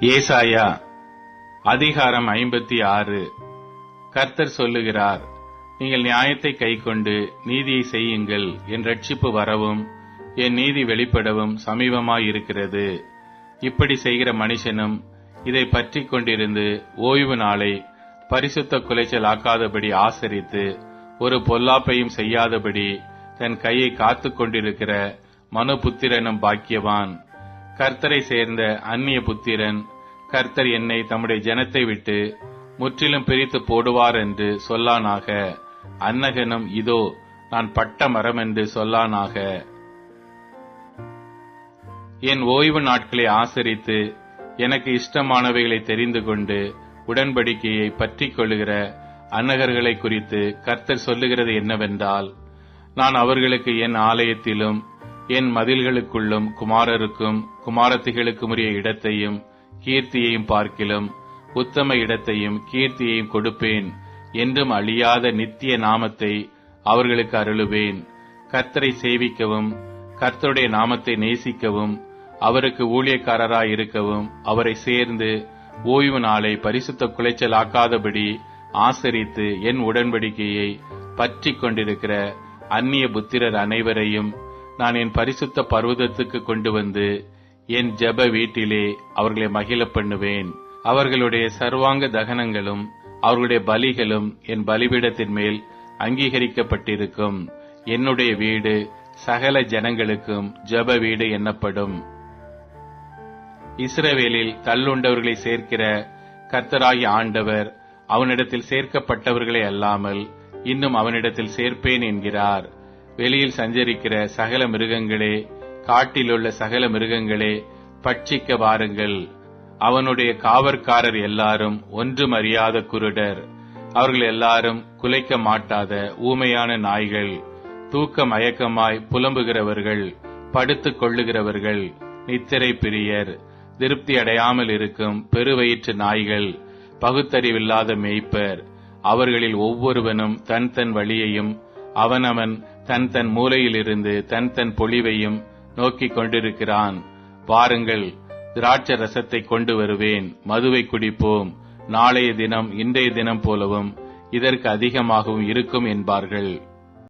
ஏசாயா அதிகாரம் 56. கர்த்தர் சொல்லுகிறார், நீங்கள் நியாயத்தை கைக்கொண்டு நீதியை செய்யுங்கள். என் ரட்சிப்பு வரவும் என் நீதி வெளிப்படவும் சமீபமாயிருக்கிறது. இப்படி செய்கிற மனுஷனும் இதை பற்றி கொண்டிருந்து ஓய்வு நாளை பரிசுத்த குலைச்சல் ஆக்காதபடி ஆசரித்து ஒரு பொல்லாப்பையும் செய்யாதபடி தன் கையை காத்து கொண்டிருக்கிற மனுபுத்திரனும் பாக்கியவான். கர்த்தரை சேர்ந்த அந்நிய புத்திரன் கர்த்தர் என்னை தம்முடைய ஜனத்தை விட்டு முற்றிலும் பிரித்து போடுவார் என்று சொல்லானாக. அன்னகனும் இதோ நான் பட்ட மரம் என்று சொல்லானாக. என் ஓய்வு நாட்களை ஆசரித்து எனக்கு இஷ்டமானவைகளை தெரிந்து கொண்டு உடன்படிக்கையை பற்றி கொள்ளுகிற அன்னகர்களை குறித்து கர்த்தர் சொல்லுகிறது என்னவென்றால், நான் அவர்களுக்கு என் ஆலயத்திலும் என் மதில்களுக்குள்ளும் குமாரருக்கும் குமாரத்திகளுக்கும் உரிய இடத்தையும் கீர்த்தியையும் பார்க்கிலும் உத்தம இடத்தையும் கீர்த்தியையும் கொடுப்பேன் என்றும் அழியாத நித்திய நாமத்தை அவர்களுக்கு அருளுவேன். கர்த்தரை சேவிக்கவும் கர்த்தருடைய நாமத்தை நேசிக்கவும் அவருக்கு ஊழியக்காரராயிருக்கவும் அவரை சேர்ந்து ஓய்வு நாளை பரிசுத்த குலைச்சல் ஆக்காதபடி ஆசரித்து என் உடன்படிக்கையை பற்றி கொண்டிருக்கிற அந்நிய புத்திரர் அனைவரையும் நான் என் பரிசுத்த பர்வதத்துக்கு கொண்டு வந்து என் ஜெப வீட்டிலே அவர்களை மகிழ பண்ணுவேன். அவர்களுடைய சர்வாங்க தகனங்களும் அவர்களுடைய பலிகளும் என் பலிபீடத்தின் மேல் அங்கீகரிக்கப்பட்டிருக்கும். என்னுடைய வீடு சகல ஜனங்களுக்கும் ஜெப வீடு என்னப்படும். இஸ்ரவேலில் தள்ளுண்டவர்களை சேர்க்கிற கர்த்தராகிய ஆண்டவர் அவனிடத்தில் சேர்க்கப்பட்டவர்களை அல்லாமல் இன்னும் அவனிடத்தில் சேர்ப்பேன் என்கிறார். வெளியில் சஞ்சரிக்கிற சகல மிருகங்களே, காட்டிலுள்ள சகல மிருகங்களே, பட்சிக்க வாருங்கள். அவனுடைய காவற்காரர் எல்லாரும் ஒன்றும் அறியாத குருடர். அவர்கள் எல்லாரும் குலைக்க மாட்டாத ஊமையான நாய்கள், தூக்க மயக்கமாய் புலம்புகிறவர்கள், படுத்துக் கொள்ளுகிறவர்கள், நித்திரை பிரியர், திருப்தி அடையாமல் இருக்கும் பெருவயிற்று நாய்கள், பகுத்தறிவில்லாத மேய்ப்பர். அவர்களில் ஒவ்வொருவனும் தன் தன் வழியையும் அவனவன் தன் தன் மூலையிலிருந்து தன் தன் பொழிவையும் நோக்கிக் கொண்டிருக்கிறான். வாருங்கள், திராட்சை ரசத்தை கொண்டு வருவேன், மதுவை குடிப்போம். நாளைய தினம் இன்றைய தினம் போலவும் இதற்கு அதிகமாகவும் இருக்கும் என்பார்கள்.